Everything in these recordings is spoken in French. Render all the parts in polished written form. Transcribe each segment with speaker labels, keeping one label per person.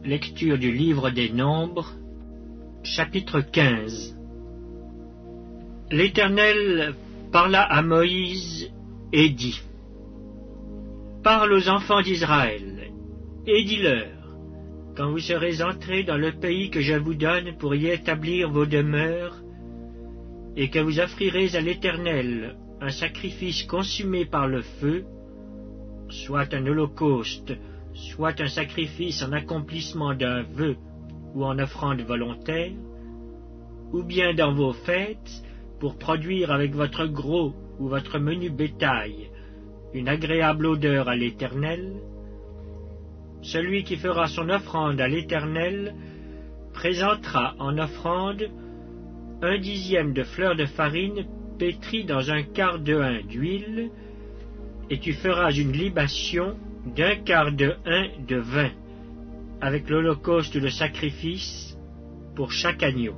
Speaker 1: Lecture du livre des Nombres, chapitre 15. L'Éternel parla à Moïse et dit: Parle aux enfants d'Israël, et dis-leur, quand vous serez entrés dans le pays que je vous donne pour y établir vos demeures, et que vous offrirez à l'Éternel un sacrifice consumé par le feu, soit un holocauste, soit un sacrifice en accomplissement d'un vœu ou en offrande volontaire, ou bien dans vos fêtes, pour produire avec votre gros ou votre menu bétail une agréable odeur à l'Éternel, celui qui fera son offrande à l'Éternel présentera en offrande 1/10 de fleur de farine pétrie dans 1/4 de hin d'huile, et tu feras une libation d'1/4 de hin de vin, avec l'holocauste ou le sacrifice, pour chaque agneau.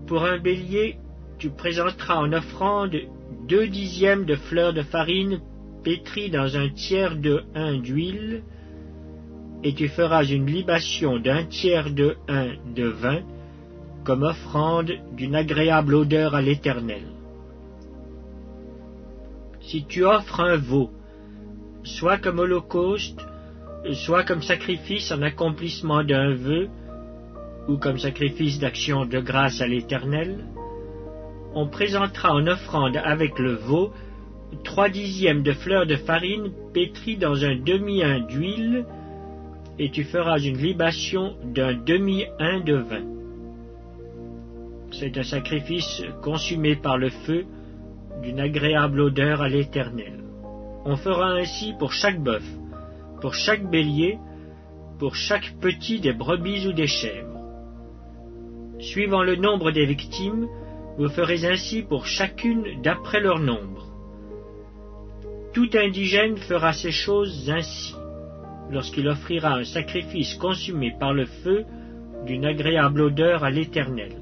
Speaker 1: Pour un bélier, tu présenteras en offrande 2/10 de fleur de farine pétrie dans 1/3 de hin d'huile, et tu feras une libation d'1/3 de hin de vin, comme offrande d'une agréable odeur à l'Éternel. Si tu offres un veau, soit comme holocauste, soit comme sacrifice en accomplissement d'un vœu, ou comme sacrifice d'action de grâce à l'Éternel, on présentera en offrande avec le veau 3/10 de fleur de farine pétrie dans 1/2 hin d'huile, et tu feras une libation d'1/2 hin de vin. C'est un sacrifice consumé par le feu, d'une agréable odeur à l'Éternel. On fera ainsi pour chaque bœuf, pour chaque bélier, pour chaque petit des brebis ou des chèvres. Suivant le nombre des victimes, vous ferez ainsi pour chacune d'après leur nombre. Tout indigène fera ces choses ainsi, lorsqu'il offrira un sacrifice consumé par le feu, d'une agréable odeur à l'Éternel.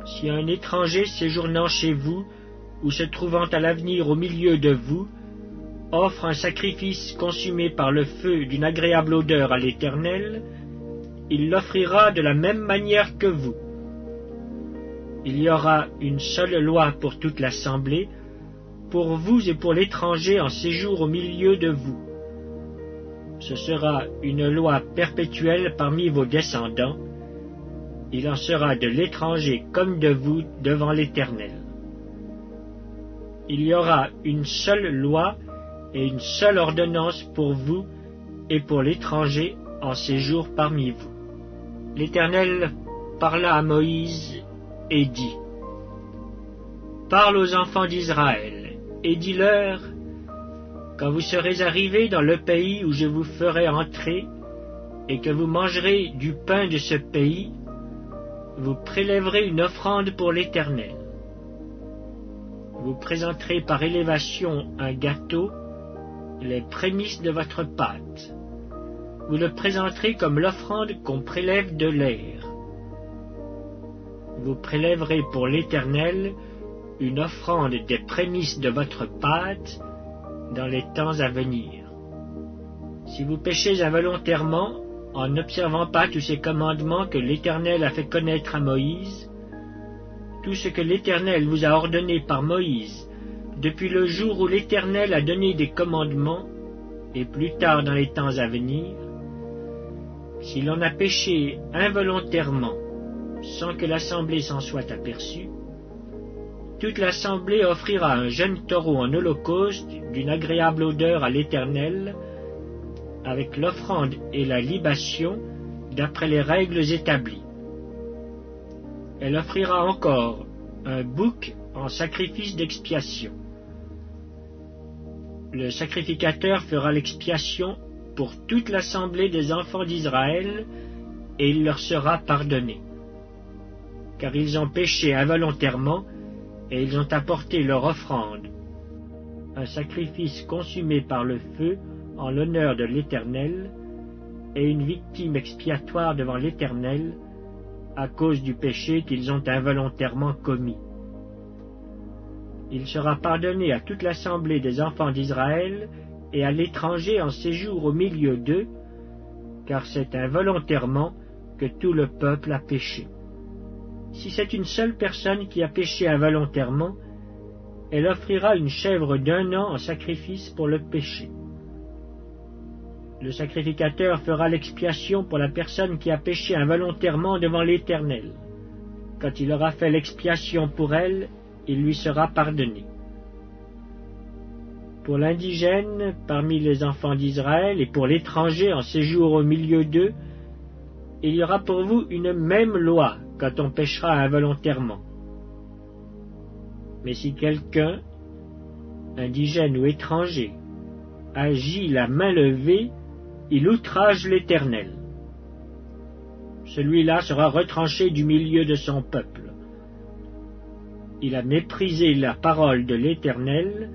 Speaker 1: Si un étranger séjournant chez vous, ou se trouvant à l'avenir au milieu de vous, offre un sacrifice consumé par le feu d'une agréable odeur à l'Éternel, il l'offrira de la même manière que vous. Il y aura une seule loi pour toute l'assemblée, pour vous et pour l'étranger en séjour au milieu de vous. Ce sera une loi perpétuelle parmi vos descendants. Il en sera de l'étranger comme de vous devant l'Éternel. Il y aura une seule loi et une seule ordonnance pour vous et pour l'étranger en séjour parmi vous. L'Éternel parla à Moïse et dit: Parle aux enfants d'Israël et dis-leur, quand vous serez arrivés dans le pays où je vous ferai entrer, et que vous mangerez du pain de ce pays, vous prélèverez une offrande pour l'Éternel. Vous présenterez par élévation un gâteau, les prémices de votre pâte. Vous le présenterez comme l'offrande qu'on prélève de l'air. Vous prélèverez pour l'Éternel une offrande des prémices de votre pâte dans les temps à venir. Si vous péchez involontairement, en n'observant pas tous ces commandements que l'Éternel a fait connaître à Moïse, tout ce que l'Éternel vous a ordonné par Moïse, depuis le jour où l'Éternel a donné des commandements, et plus tard dans les temps à venir, si l'on a péché involontairement, sans que l'assemblée s'en soit aperçue, toute l'assemblée offrira un jeune taureau en holocauste d'une agréable odeur à l'Éternel, avec l'offrande et la libation d'après les règles établies. Elle offrira encore un bouc en sacrifice d'expiation. Le sacrificateur fera l'expiation pour toute l'assemblée des enfants d'Israël, et il leur sera pardonné. Car ils ont péché involontairement, et ils ont apporté leur offrande, un sacrifice consumé par le feu en l'honneur de l'Éternel, et une victime expiatoire devant l'Éternel, à cause du péché qu'ils ont involontairement commis. Il sera pardonné à toute l'assemblée des enfants d'Israël et à l'étranger en séjour au milieu d'eux, car c'est involontairement que tout le peuple a péché. Si c'est une seule personne qui a péché involontairement, elle offrira une chèvre d'1 an en sacrifice pour le péché. Le sacrificateur fera l'expiation pour la personne qui a péché involontairement devant l'Éternel. Quand il aura fait l'expiation pour elle, il lui sera pardonné. Pour l'indigène parmi les enfants d'Israël et pour l'étranger en séjour au milieu d'eux, il y aura pour vous une même loi quand on péchera involontairement. Mais si quelqu'un, indigène ou étranger, agit la main levée, il outrage l'Éternel. Celui-là sera retranché du milieu de son peuple. Il a méprisé la parole de l'Éternel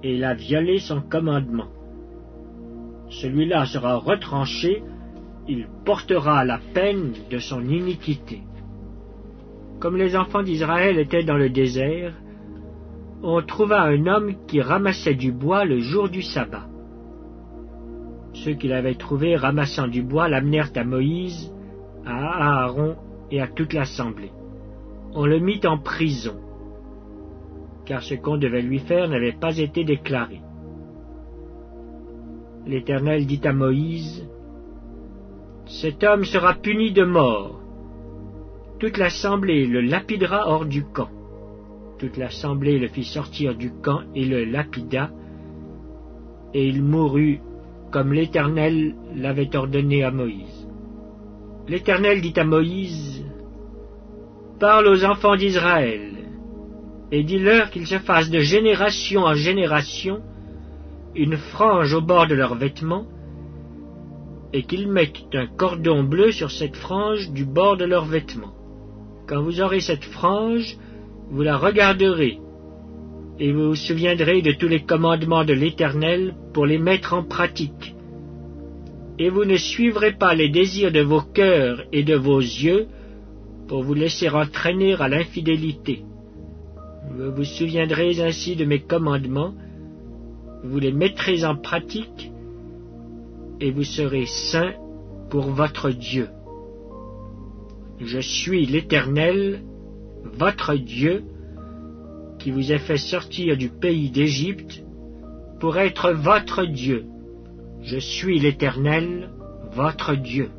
Speaker 1: et il a violé son commandement. Celui-là sera retranché, il portera la peine de son iniquité. Comme les enfants d'Israël étaient dans le désert, on trouva un homme qui ramassait du bois le jour du sabbat. Ceux qui l'avaient trouvé ramassant du bois l'amenèrent à Moïse, à Aaron et à toute l'assemblée. On le mit en prison, car ce qu'on devait lui faire n'avait pas été déclaré. L'Éternel dit à Moïse, « Cet homme sera puni de mort. Toute l'assemblée le lapidera hors du camp. » Toute l'assemblée le fit sortir du camp et le lapida, et il mourut comme l'Éternel l'avait ordonné à Moïse. L'Éternel dit à Moïse, « Parle aux enfants d'Israël, et dis-leur qu'ils se fassent de génération en génération une frange au bord de leurs vêtements, et qu'ils mettent un cordon bleu sur cette frange du bord de leurs vêtements. Quand vous aurez cette frange, vous la regarderez, et vous vous souviendrez de tous les commandements de l'Éternel pour les mettre en pratique. Et vous ne suivrez pas les désirs de vos cœurs et de vos yeux pour vous laisser entraîner à l'infidélité. Vous vous souviendrez ainsi de mes commandements, vous les mettrez en pratique, et vous serez saints pour votre Dieu. Je suis l'Éternel, votre Dieu, qui vous a fait sortir du pays d'Égypte pour être votre Dieu. Je suis l'Éternel, votre Dieu.